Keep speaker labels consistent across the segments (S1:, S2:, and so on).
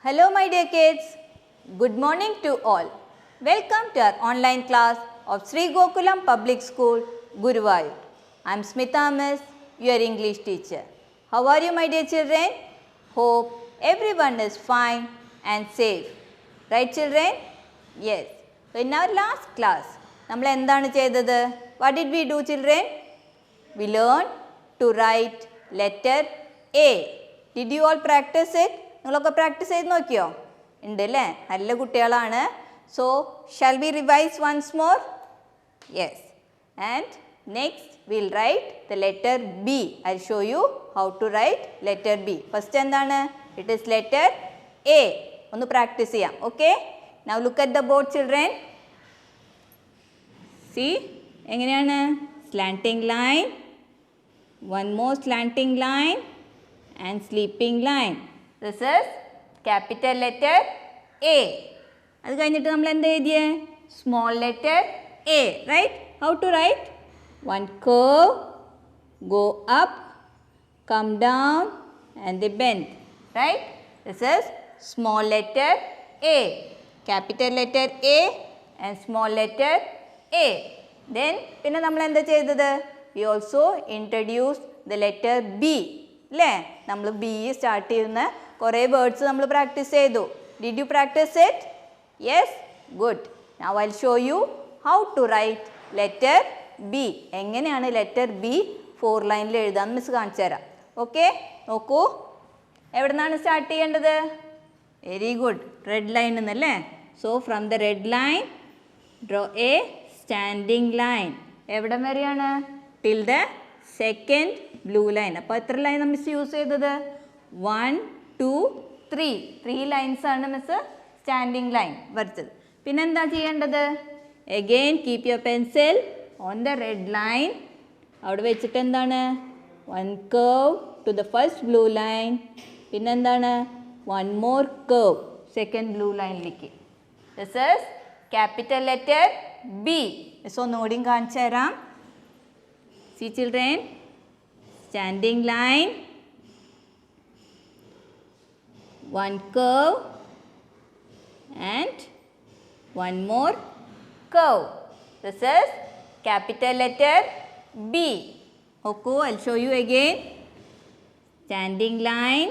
S1: Hello my dear kids, good morning to all. Welcome to our online class of Sri Gokulam Public School, Guruvayur. I am Smita Miss, your English teacher. How are you my dear children? Hope everyone is fine and safe. Right children? Yes. So in our last class, നമ്മൾ എന്താണ് ചെയ്തത്? What did we do children? We learned to write letter A. Did you all practice it? നിങ്ങളൊക്കെ practice ചെയ്ത് നോക്കിയോ? ഉണ്ട് അല്ലേ? നല്ല കുട്ടികളാണ്. So, shall we revise once more? Yes. And next, we'll write the letter B. I'll show you how to write letter B. First എന്താണ്? It is letter A. ഒന്ന് practice ചെയ്യാം. Okay? Now look at the board children. See? എങ്ങനെയാണ്? Slanting line. One more slanting line. And sleeping line. This is capital letter A. അത് കഴിഞ്ഞിട്ട് നമ്മൾ എന്താ എഴുതിയേ? Small letter A, right? How to write? One curve, go up, come down and they bend, right? This is small letter A. Capital letter A and small letter A. Then പിന്നെ നമ്മൾ എന്താ ചെയ്തത്? We also introduced the letter B. അല്ലേ? നമ്മൾ B start ചെയ്യുന്ന കുറേ words നമ്മൾ practice ചെയ്തു. Did you practice it? Yes? Good. Now I'll show you how to write letter B. എങ്ങനെയാണ് letter B 4 ലൈനിൽ എഴുതാമെന്ന് മിസ് കാണിച്ചു തരാം. ഓക്കെ? നോക്കൂ. എവിടെ നിന്നാണ് സ്റ്റാർട്ട് ചെയ്യേണ്ടത്? Very good. റെഡ് ലൈൻ എന്നല്ലേ? So from the red line draw A standing line. എവിടം വരെയാണ്? Till the second blue line. അപ്പോൾ എത്ര ലൈൻ മിസ് യൂസ് ചെയ്തത്? 1, 2, 3. 3 ലൈൻസ് ആണ് മിസ് സ്റ്റാൻഡിങ് ലൈൻ വരച്ചത്. പിന്നെന്താ ചെയ്യേണ്ടത്? Again keep your pencil on the red line. അവിടെ വെച്ചിട്ട് എന്താണ്? 1 curve to the first blue line. പിന്നെന്താണ്? 1 more curve സെക്കൻഡ് ബ്ലൂ ലൈനിലേക്ക്. This is capital letter B. Miss ഒന്നുകൂടിയും കാണിച്ചു തരാം. See children, standing line, 1 curve and 1 more curve. This is capital letter B. Okay, I'll show you again. Standing line,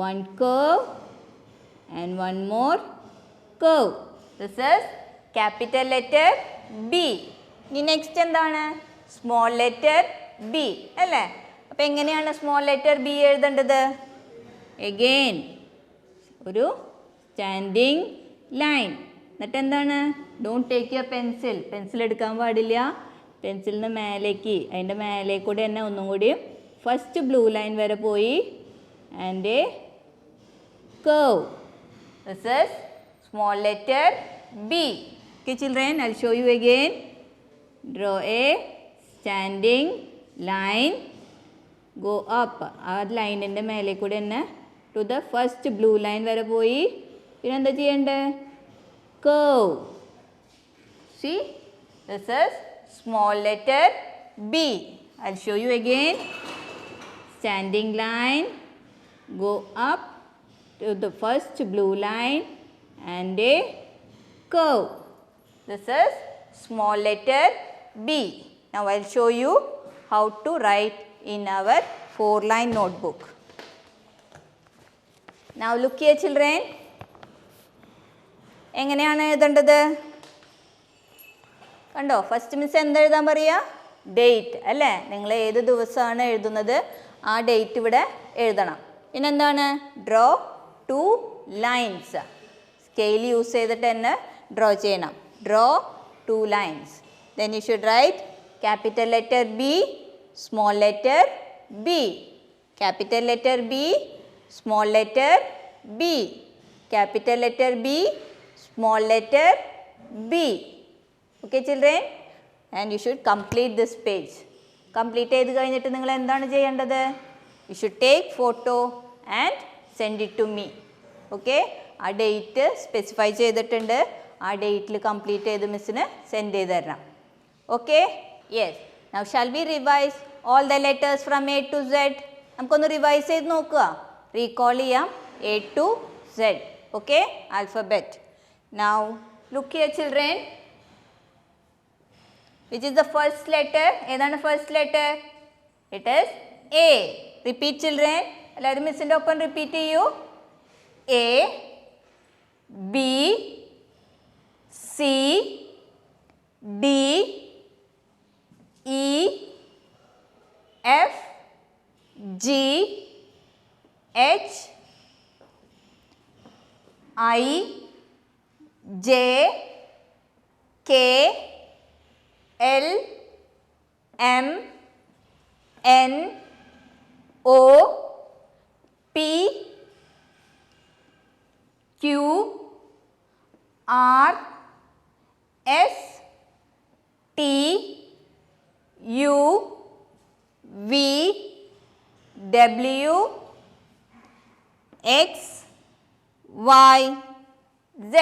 S1: 1 curve and 1 more curve. This is capital letter B. ഇനി next എന്താണ്? Small letter B അല്ലേ? അപ്പം എങ്ങനെയാണ് small letter B എഴുതേണ്ടത്? Again ഒരു standing line. എന്നിട്ട് എന്താണ്? Don't take your pencil. Pencil എടുക്കാൻ പാടില്ല. പെൻസിലിന് മേലേക്ക്, അതിൻ്റെ മേലേക്ക് കൂടി തന്നെ ഒന്നും കൂടി ഫസ്റ്റ് ബ്ലൂ ലൈൻ വരെ പോയി and A curve. This is small letter B. Okay children, I will show you again. Draw a standing line, go up. ആ ലൈനിൻ്റെ മേലെ കൂടെ തന്നെ to the first blue line വരെ പോയി. പിന്നെ എന്താ ചെയ്യേണ്ടത്? curve. See, this is small letter B. I'll show you again. Standing line, go up to the first blue line and a curve. This is small letter B. Now I'll show you how to write in our 4-line notebook. Now look here children. എങ്ങനെയാണ് എഴുതേണ്ടത്? കണ്ടോ? First miss എന്താ എഴുതാൻ പറയുക? Date അല്ലേ? നിങ്ങൾ ഏത് ദിവസമാണ് എഴുതുന്നത് ആ ഡേറ്റ് ഇവിടെ എഴുതണം. പിന്നെന്താണ്? Draw 2 lines. സ്കെയിൽ യൂസ് ചെയ്തിട്ട് തന്നെ ഡ്രോ ചെയ്യണം. Draw 2 lines. Then you should write capital letter B, small letter B. Capital letter B, small letter B. Capital letter B, small letter B. Okay children? And you should complete this page. Complete ചെയ്ത് കഴിഞ്ഞിട്ട് നിങ്ങൾ എന്താണ് ചെയ്യേണ്ടത്? You should take photo and send it to me. Okay? ആ date specify ചെയ്തിട്ടുണ്ട്. ആ ഡേറ്റിൽ complete ചെയ്ത് മിസ്സിന് സെൻഡ് ചെയ്ത് തരണം. Okay? Yes. Now shall we revise all the letters from A to Z? നമുക്കൊന്ന് റിവൈസ് ചെയ്ത് നോക്കുക. റീകോൾ ചെയ്യാം A to Z. Okay, alphabet. Now look here children. Which is the first letter? ഏതാണ് first letter? It is A. Repeat children. എല്ലാവരും മിസ്സിൻ്റെ ഒപ്പം repeat ചെയ്യൂ. A, B, C, D, E, F, G, H, I, J, K, L, M, N, O, P, Q, R, S, T, U, V, W, X, Y, Z.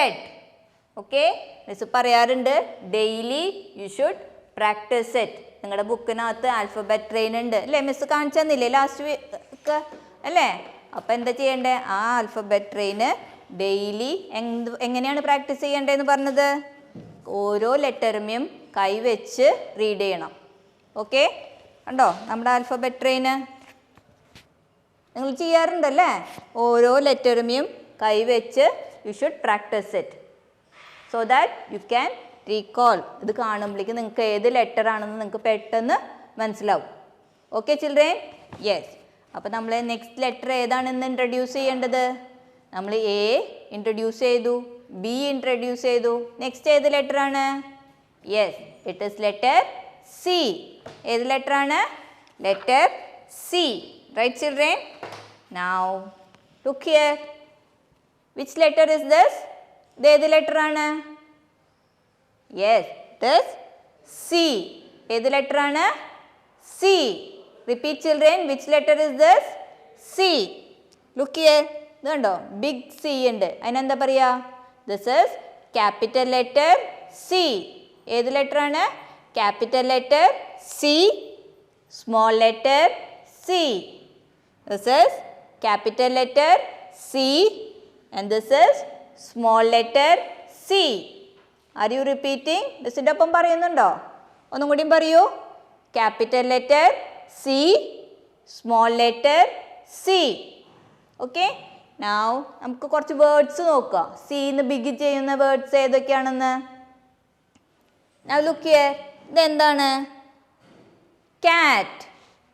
S1: Okay, miss പറയാറുണ്ട് daily you should practise it. നിങ്ങളുടെ ബുക്കിനകത്ത് alphabet train ഉണ്ട് അല്ലേ? Miss കാണിച്ചു തന്നില്ലേ last week അല്ലേ? അപ്പോൾ എന്താ ചെയ്യേണ്ടത്? ആ ആൽഫബറ്റ് ട്രെയിന് ഡെയിലി എങ്ങനെയാണ് പ്രാക്ടീസ് ചെയ്യേണ്ടതെന്ന് പറഞ്ഞത്? ഓരോ ലെറ്ററുമേയും കൈവച്ച് റീഡ് ചെയ്യണം. ഓക്കെ, കണ്ടോ നമ്മുടെ ആൽഫബറ്റ് ട്രെയിന് നിങ്ങൾ ചെയ്യാറുണ്ടല്ലേ? ഓരോ ലെറ്ററുമേയും കൈവച്ച് you should practise it so that you can recall. ഇത് കാണുമ്പോഴേക്ക് നിങ്ങൾക്ക് ഏത് ലെറ്റർ ആണെന്ന് നിങ്ങൾക്ക് പെട്ടെന്ന് മനസ്സിലാവും. Okay children? യെസ്. അപ്പോൾ നമ്മൾ നെക്സ്റ്റ് ലെറ്റർ ഏതാണെന്ന് ഇൻട്രൊഡ്യൂസ് ചെയ്യേണ്ടത്? നമ്മൾ എ ഇൻട്രൊഡ്യൂസ് ചെയ്തു, ബി ഇൻട്രൊഡ്യൂസ് ചെയ്തു. നെക്സ്റ്റ് ഏത് ലെറ്റർ ആണ്? Yes, it is letter C. ഏത് ലെറ്റർ ആണ്? Letter C. Right children? Now look here. Which letter is this? ഇത് ഏത് ലെറ്റർ ആണ്? Yes, it is C. ഏത് ലെറ്റർ ആണ്? C. Repeat children, which letter is this? C. Look here. ഇത് കണ്ടോ big C ഉണ്ട്. അതിനെന്താ പറയുക? This is capital letter C. ഏത് ലെറ്റർ ആണ്? Capital letter C, small letter C. This is capital letter C and this is small letter C. Are you repeating? ദിസിൻ്റെ ഒപ്പം പറയുന്നുണ്ടോ? ഒന്നും കൂടിയും പറയൂ. Capital letter C, small letter C. Okay, now നമുക്ക് കുറച്ച് വേർഡ്സ് നോക്കാം. സി എന്ന് ബിഗിൻ ചെയ്യുന്ന വേർഡ്സ് ഏതൊക്കെയാണെന്ന്. Now look here. ഇതെന്താണ്? Cat.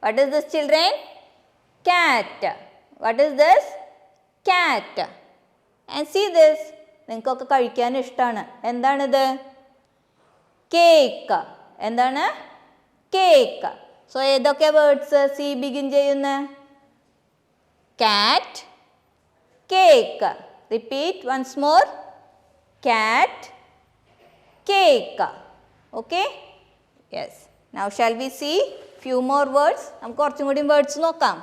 S1: What is this children? Cat. What is this? Cat. And see this. നിങ്ങൾക്കൊക്കെ കഴിക്കാൻ ഇഷ്ടമാണ്. എന്താണിത്? കേക്ക്. എന്താണ്? കേക്ക്. സോ ഏതൊക്കെ വേർഡ്സ് സി ബിഗിൻ ചെയ്യുന്ന? Cat, cake. Repeat once more. Cat, cake. Okay, yes. Now shall we see few more words. നമുക്ക് കുറച്ചും കൂടി വേർഡ്സ് നോക്കാം.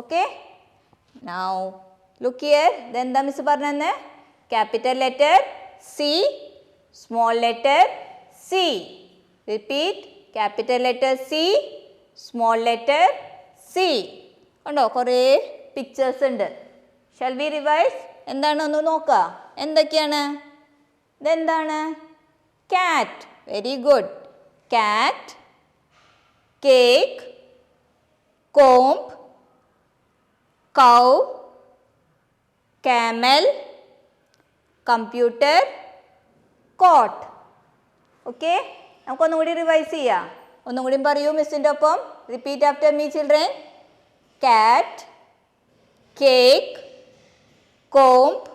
S1: Okay, now look here. ഇതെന്താ മിസ് പറഞ്ഞത്? Capital letter C, small letter C. Repeat. Capital letter C, small letter C. കണ്ടോ കുറേ pictures ഉണ്ട്. Shall we revise? എന്താണ് ഒന്ന് നോക്കുക. എന്തൊക്കെയാണ്? ഇതെന്താണ്? Cat. Very good. Cat, cake, comb, കൗ, camel, computer, cot. ഓക്കെ, നമുക്കൊന്നും കൂടി റിവൈസ് ചെയ്യാം. ഒന്നും കൂടി പറയൂ മിസ്സിൻ്റെ ഒപ്പം. Repeat after me children. കാറ്റ്, കേക്ക്, കോംബ്,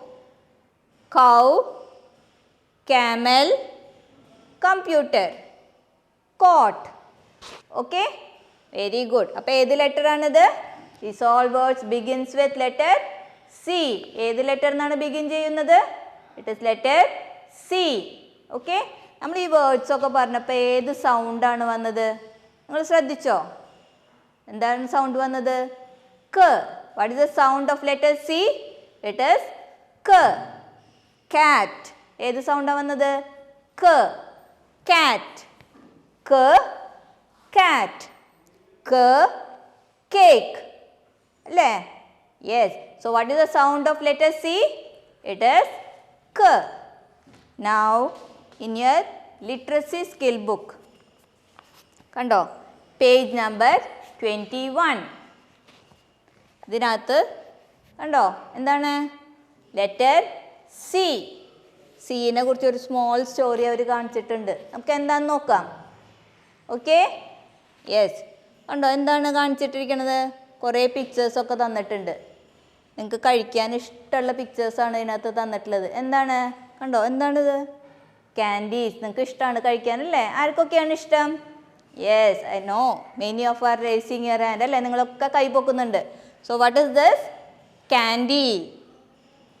S1: കൗ, camel, computer, cot. Okay, very good. അപ്പോൾ ഏത് ലെറ്റർ ആണിത്? These all words begins with letter C. ഏത് ലെറ്റർ എന്നാണ് ബിഗിൻ ചെയ്യുന്നത്? It is letter C. Okay, നമ്മൾ ഈ വേർഡ്സ് ഒക്കെ പറഞ്ഞപ്പോൾ ഏത് സൗണ്ടാണ് വന്നത്? നിങ്ങൾ ശ്രദ്ധിച്ചോ? എന്താണ് സൗണ്ട് വന്നത്? ക. What is the sound of letter C? It is ക. കാറ്റ്. ഏത് സൗണ്ടാണ് വന്നത്? ക. കാറ്റ്. ക, കാറ്റ്. ക, കേക്ക്. അല്ലേ? Yes. So what is the sound of letter C? It is K. Now in your literacy skill book, കണ്ടോ, പേജ് നമ്പർ 21. ഇതിനകത്ത് കണ്ടോ എന്താണ് ലെറ്റർ സി. സീനെ കുറിച്ച് ഒരു സ്മോൾ സ്റ്റോറി അവർ കാണിച്ചിട്ടുണ്ട്. നമുക്ക് എന്താണെന്ന് നോക്കാം. Okay, yes. കണ്ടോ എന്താണ് കാണിച്ചിട്ടിരിക്കുന്നത്? കുറേ പിക്ചേഴ്സൊക്കെ തന്നിട്ടുണ്ട്. നിങ്ങൾക്ക് കഴിക്കാൻ ഇഷ്ടമുള്ള പിക്ചേഴ്സാണ് ഇതിനകത്ത് തന്നിട്ടുള്ളത്. എന്താണ് കണ്ടോ, എന്താണിത്? ക്യാൻഡീസ്. നിങ്ങൾക്ക് ഇഷ്ടമാണ് കഴിക്കാനല്ലേ? ആർക്കൊക്കെയാണ് ഇഷ്ടം? Yes, I know many of are raising your hand അല്ലേ? നിങ്ങളൊക്കെ കൈ പൊക്കുന്നുണ്ട്. So what is this? Candy.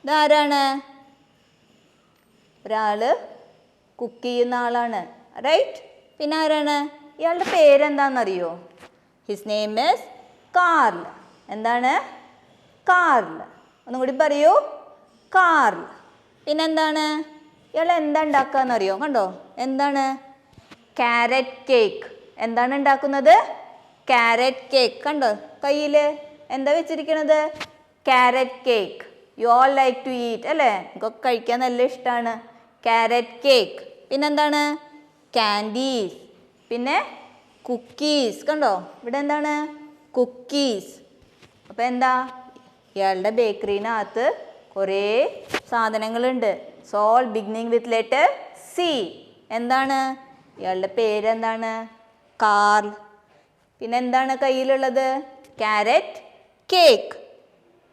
S1: ഇതാരാണ്? ഒരാൾ കുക്ക് ചെയ്യുന്ന ആളാണ്, റൈറ്റ്? പിന്നെ ആരാണ്? ഇയാളുടെ പേരെന്താണെന്നറിയോ? His name is Carl. എന്താണ്? കാർൽ. ഒന്നും കൂടി പറയൂ, കാർൽ. പിന്നെന്താണ്? ഇയാൾ എന്താ ഉണ്ടാക്കുകയെന്നറിയോ? കണ്ടോ എന്താണ്? Carrot cake. എന്താണ് ഉണ്ടാക്കുന്നത്? Carrot cake. കണ്ടോ കയ്യിൽ എന്താ വെച്ചിരിക്കണത്? Carrot cake. You all like to eat അല്ലേ? നമുക്കൊക്കെ കഴിക്കാൻ നല്ല ഇഷ്ടമാണ് ക്യാരറ്റ് കേക്ക്. പിന്നെന്താണ്? ക്യാൻഡീസ്. പിന്നെ കുക്കീസ്. കണ്ടോ ഇവിടെ എന്താണ്? കുക്കീസ്. അപ്പോൾ എന്താ? ഇയാളുടെ ബേക്കറിനകത്ത് കുറേ സാധനങ്ങളുണ്ട്. So all beginning with letter C. എന്താണ്? ഇയാളുടെ പേരെന്താണ്? കാർൽ. പിന്നെ എന്താണ് കയ്യിലുള്ളത്? Carrot cake.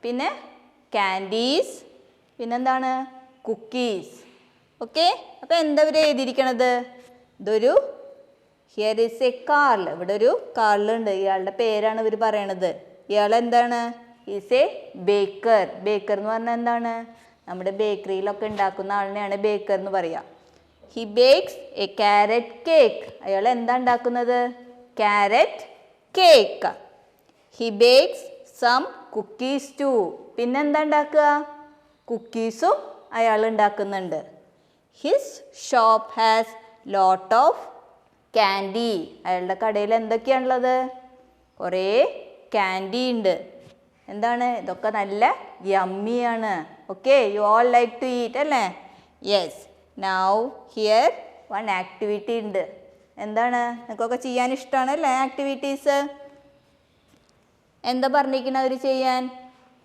S1: പിന്നെ ക്യാൻഡീസ്. പിന്നെന്താണ്? കുക്കീസ്. ഓക്കെ, അപ്പോൾ എന്താ ഇവർ എഴുതിയിരിക്കണത്? ഇതൊരു ഹിയർ ഈസ് എ കാർൽ. ഇവിടെ ഒരു കാർലുണ്ട്. ഇയാളുടെ പേരാണ് ഇവർ പറയണത്. ഇയാൾ എന്താണ്? Is A Baker. ബേക്കർ എന്ന് പറഞ്ഞാൽ എന്താണ്? നമ്മുടെ ബേക്കറിയിലൊക്കെ ഉണ്ടാക്കുന്ന ആളിനെയാണ് ബേക്കർ എന്ന് പറയുക. He bakes a carrot cake. അയാൾ എന്താ ഉണ്ടാക്കുന്നത്? Carrot cake. He bakes some cookies too. പിന്നെന്താ ഉണ്ടാക്കുക? കുക്കീസും അയാൾ ഉണ്ടാക്കുന്നുണ്ട്. His shop has lot of candy. അയാളുടെ കടയിൽ എന്തൊക്കെയാണുള്ളത്? കുറേ ക്യാൻഡി ഉണ്ട്. എന്താണ്? ഇതൊക്കെ നല്ല യമ്മിയാണ്. Okay, you all like to eat അല്ലേ? Yes. Now here one activity ഉണ്ട്. എന്താണ്? നിങ്ങൾക്കൊക്കെ ചെയ്യാൻ ഇഷ്ടമാണല്ലേ ആക്ടിവിറ്റീസ്? എന്താ പറഞ്ഞിരിക്കുന്നത് അവർ ചെയ്യാൻ?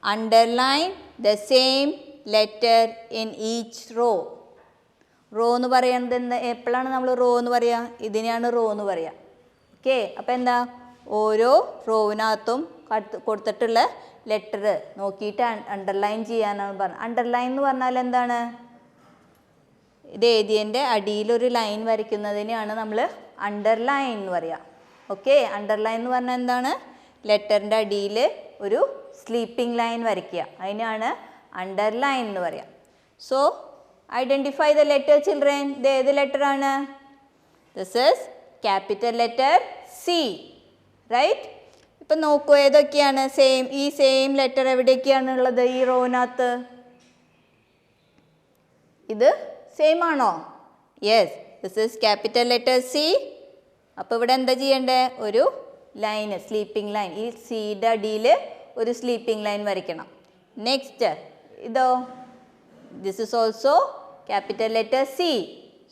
S1: Underline the same letter in each row. Row എന്ന് പറയുന്നത് എന്താ? എപ്പോഴാണ് നമ്മൾ റോ എന്ന് പറയുക? ഇതിനെയാണ് റോ എന്ന് പറയുക. ഓക്കെ, അപ്പോൾ എന്താ? ഓരോ റോവിനകത്തും കൊടുത്തിട്ടുള്ള ലെറ്റർ നോക്കിയിട്ട് അണ്ടർലൈൻ ചെയ്യാനാണ് പറഞ്ഞത്. അണ്ടർലൈൻ എന്ന് പറഞ്ഞാൽ എന്താണ്? ഇത് എഴുതിയതിൻ്റെ അടിയിലൊരു ലൈൻ വരയ്ക്കുന്നതിനെയാണ് നമ്മൾ അണ്ടർലൈൻ എന്ന് പറയുക. ഓക്കെ, അണ്ടർലൈൻ എന്ന് പറഞ്ഞാൽ എന്താണ്? ലെറ്ററിൻ്റെ അടിയിൽ ഒരു സ്ലീപ്പിംഗ് ലൈൻ വരയ്ക്കുക. അതിനാണ് അണ്ടർലൈൻ എന്ന് പറയുക. So identify the letter children. ഇത് ഏത് ലെറ്ററാണ്? This is capital letter C, right? ഇപ്പം നോക്കൂ ഏതൊക്കെയാണ് സെയിം. ഈ സെയിം ലെറ്റർ എവിടെയൊക്കെയാണ് ഉള്ളത് ഈ റോവിനകത്ത്? ഇത് സെയിം ആണോ? Yes, this is capital letter C. അപ്പോൾ ഇവിടെ എന്താ ചെയ്യേണ്ടത്? ഒരു ലൈന്, സ്ലീപ്പിംഗ് ലൈൻ. ഈ സിയുടെ അടിയിൽ ഒരു സ്ലീപ്പിംഗ് ലൈൻ വരയ്ക്കണം. നെക്സ്റ്റ് ഇതോ? This is also capital letter C.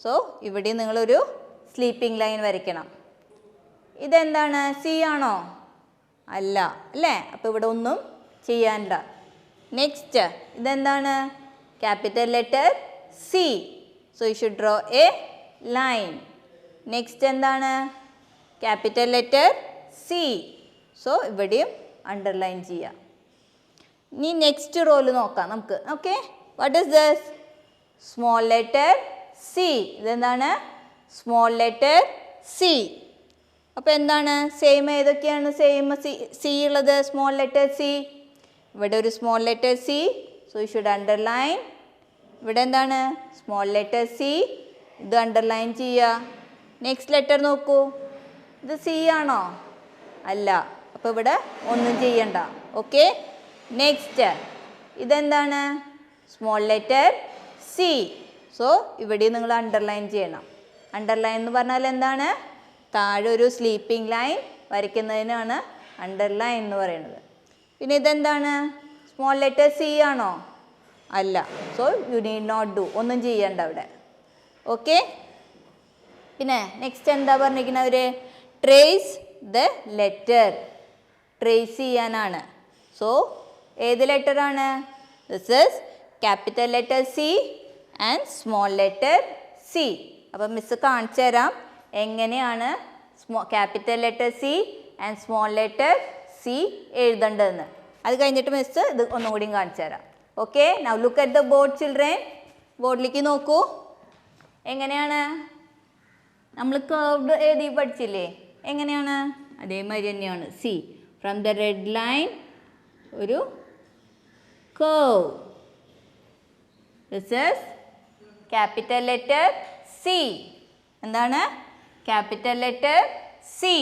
S1: So ഇവിടെ നിങ്ങളൊരു സ്ലീപ്പിംഗ് ലൈൻ വരയ്ക്കണം. ഇതെന്താണ്? സി ആണോ? അല്ല അല്ലേ? അപ്പോൾ ഇവിടെ ഒന്നും ചെയ്യാനില്ല. നെക്സ്റ്റ് ഇതെന്താണ്? Capital letter C. So you should draw a line. Next എന്താണ്? Capital letter C. സോ ഇവിടെയും അണ്ടർലൈൻ ചെയ്യാം. ഇനി നെക്സ്റ്റ് റോല് നോക്കാം നമുക്ക്. Okay, what is this? Small letter C. ഇതെന്താണ്? Small letter C. അപ്പോൾ എന്താണ്? സെയിം ഏതൊക്കെയാണ് സെയിം സി ഉള്ളത്? Small letter C. ഇവിടെ ഒരു small letter C. So you should underline. ഇവിടെ എന്താണ്? Small letter C. ഇത് അണ്ടർലൈൻ ചെയ്യുക. നെക്സ്റ്റ് ലെറ്റർ നോക്കൂ. ഇത് സി ആണോ? അല്ല. അപ്പോൾ ഇവിടെ ഒന്നും ചെയ്യണ്ട. ഓക്കെ, നെക്സ്റ്റ് ഇതെന്താണ്? Small letter C. സോ ഇവിടെ നിങ്ങൾ അണ്ടർലൈൻ ചെയ്യണം. അണ്ടർലൈൻ എന്ന് പറഞ്ഞാൽ എന്താണ്? താഴെ ഒരു സ്ലീപ്പിംഗ് ലൈൻ വരയ്ക്കുന്നതിനാണ് അണ്ടർലൈൻ എന്ന് പറയുന്നത്. പിന്നെ ഇതെന്താണ്? സ്മോൾ ലെറ്റർ സി ആണോ? അല്ല. So you need not do, ഒന്നും ചെയ്യണ്ട അവിടെ. ഓക്കെ. പിന്നെ നെക്സ്റ്റ് എന്താ പറഞ്ഞിരിക്കുന്നവർ? Trace the letter. ട്രേസ് ചെയ്യാനാണ്. സോ ഏത് ലെറ്ററാണ്? This is capital letter C and small letter C. അപ്പം മിസ് കാണിച്ചു തരാം എങ്ങനെയാണ് capital letter C and small letter C എഴുതേണ്ടതെന്ന്. അത് കഴിഞ്ഞിട്ട് മിസ് ഇത് ഒന്നുകൂടിയും കാണിച്ചു തരാം. Okay. Now look at the board children. ബോർഡിലേക്ക് നോക്കൂ. എങ്ങനെയാണ്? നമ്മൾ കർവ്ഡ് എഴുതി പഠിച്ചില്ലേ? എങ്ങനെയാണ്? അതേമാതിരി തന്നെയാണ്. C from the red line ഒരു curve. This is capital letter C. എന്താണ്? Capital letter C.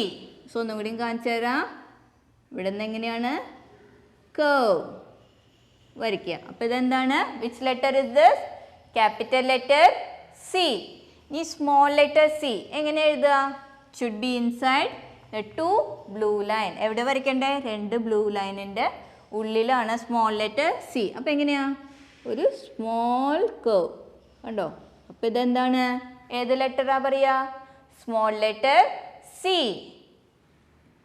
S1: സോ ഒന്നും കൂടിയും കാണിച്ചു തരാം. ഇവിടെ നിന്ന് എങ്ങനെയാണ്? curve വരയ്ക്കുക. അപ്പോൾ ഇതെന്താണ്? Which letter is this? Capital letter C. ഈ സ്മോൾ ലെറ്റർ സി എങ്ങനെ എഴുതുക? Should be inside the 2 blue line. എവിടെ വരയ്ക്കണ്ടേ? 2 ബ്ലൂ ലൈനിൻ്റെ ഉള്ളിലാണ് സ്മോൾ ലെറ്റർ സി. അപ്പോൾ എങ്ങനെയാ? ഒരു സ്മോൾ curve കണ്ടോ? അപ്പോൾ ഇതെന്താണ്? ഏത് ലെറ്ററാ പറയുക? Small letter C.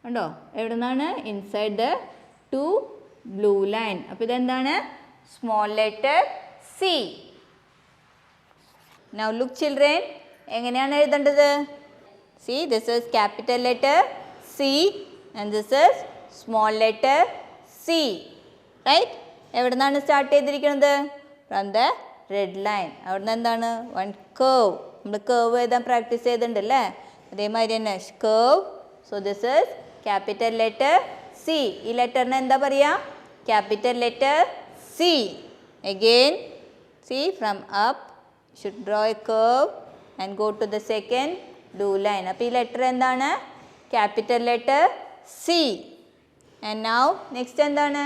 S1: കണ്ടോ? എവിടെ നിന്നാണ്? Inside the 2 blue line. അപ്പോൾ ഇതെന്താണ്? Small letter C. Now look children. എങ്ങനെയാണ് എഴുതേണ്ടത്? C this is capital letter C and this is small letter C. Right? എവിടെ നിന്നാണ് സ്റ്റാർട്ട് ചെയ്തിരിക്കുന്നത്? From the red line. അവിടെ നിന്ന് എന്താണ്? One curve. നമ്മൾ curve എഴുതാൻ പ്രാക്ടീസ് ചെയ്തിട്ടുണ്ടല്ലേ? അതേമാതിരി തന്നെ curve. So this is capital letter C. ഈ ലെറ്ററിന് എന്താ പറയുക? Capital letter C. Again C from up should draw a curve and go to the second blue line. അപ്പോൾ ഈ ലെറ്റർ എന്താണ്? Capital letter C. And now next എന്താണ്?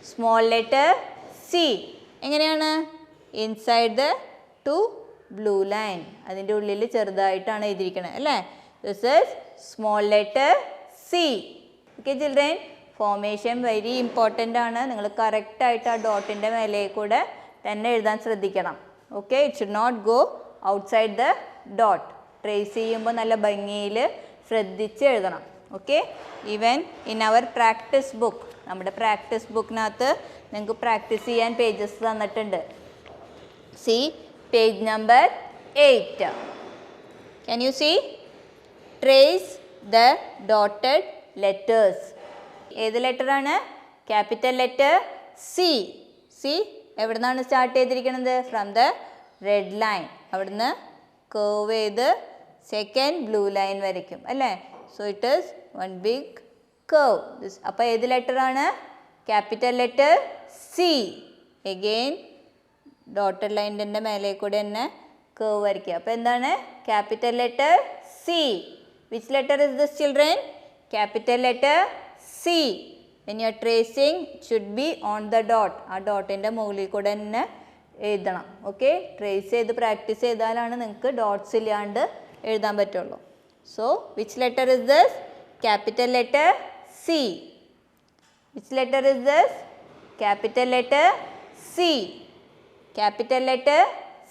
S1: Small letter C. എങ്ങനെയാണ്? Inside the 2 blue line. അതിൻ്റെ ഉള്ളിൽ ചെറുതായിട്ടാണ് എഴുതിയിരിക്കുന്നത് അല്ലേ? This is small letter C. Okay children, formation very important ആണ്. നിങ്ങൾ കറക്റ്റായിട്ട് ആ ഡോട്ടിൻ്റെ മേലെ കൂടെ തന്നെ എഴുതാൻ ശ്രദ്ധിക്കണം. Okay. It should not go outside the dot. Trace ചെയ്യുമ്പോൾ നല്ല ഭംഗിയിൽ ശ്രദ്ധിച്ച് എഴുതണം. Okay. Even in our practice book, നമ്മുടെ പ്രാക്ടീസ് ബുക്കിനകത്ത് നിങ്ങൾക്ക് പ്രാക്ടീസ് ചെയ്യാൻ പേജസ് തന്നിട്ടുണ്ട്. See page number 8. Can you see? Trace the dotted letters. ഏത് ലെറ്ററാണ്? Capital letter C. സി എവിടെ നിന്നാണ് സ്റ്റാർട്ട് ചെയ്തിരിക്കുന്നത്? From the red line. അവിടുന്ന് curve ചെയ്ത് സെക്കൻഡ് ബ്ലൂ ലൈൻ വരയ്ക്കും അല്ലേ? So it is one big curve. അപ്പോൾ ഏത് ലെറ്ററാണ്? Capital letter C. Again dotted ലൈനിൻ്റെ മേലെ കൂടെ തന്നെ curve വരയ്ക്കുക. അപ്പോൾ എന്താണ്? Capital letter C. Which letter is this children? Capital letter C. when you are tracing should be on the dot. ആ ഡോട്ടിൻ്റെ മുകളിൽ കൂടെ തന്നെ എഴുതണം. ഓക്കെ. ട്രേസ് ചെയ്ത് പ്രാക്ടീസ് ചെയ്താലാണ് നിങ്ങൾക്ക് ഡോട്ട്സ് ഇല്ലാണ്ട് എഴുതാൻ പറ്റുള്ളൂ. So which letter is this? Capital letter C. Which letter is this? Capital letter C. Capital letter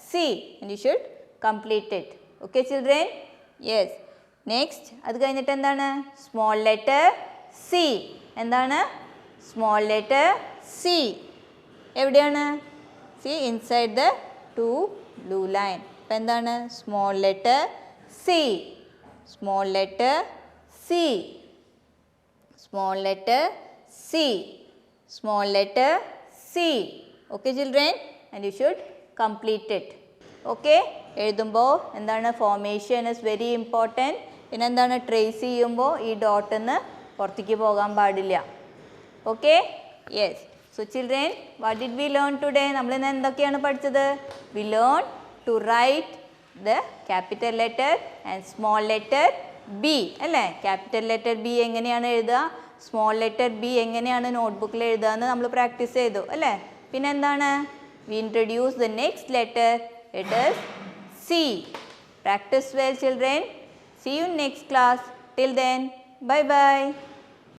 S1: C. And you should complete it. Okay children? Yes. Next അത് കഴിഞ്ഞിട്ട് എന്താണ്? Small letter C. എന്താണ്? Small letter C. എവിടെയാണ്? C inside the 2 blue line. അപ്പോൾ എന്താണ്? Small letter C. Small letter C. Small letter C. Small letter C. Okay children? And you should complete it. Okay. എഴുതുമ്പോൾ എന്താണ്? Formation is very important. പിന്നെ എന്താണ്? Trace ചെയ്യുമ്പോൾ ഈ ഡോട്ടിൽ നിന്ന് പുറത്തേക്ക് പോകാൻ പാടില്ല. Okay. Yes. So children, what did we learn today? നമ്മൾ ഇന്ന് എന്തൊക്കെയാണ് പഠിച്ചത്? We learn to write the capital letter and small letter B അല്ലേ? ക്യാപിറ്റൽ ലെറ്റർ ബി എങ്ങനെയാണ് എഴുതുക, സ്മോൾ ലെറ്റർ ബി എങ്ങനെയാണ് നോട്ട്ബുക്കിൽ എഴുതുക എന്ന് നമ്മൾ പ്രാക്ടീസ് ചെയ്തു അല്ലേ? പിന്നെ എന്താണ്? We introduce the next letter. It is C. Practise well children. See you next class. Till then, bye bye.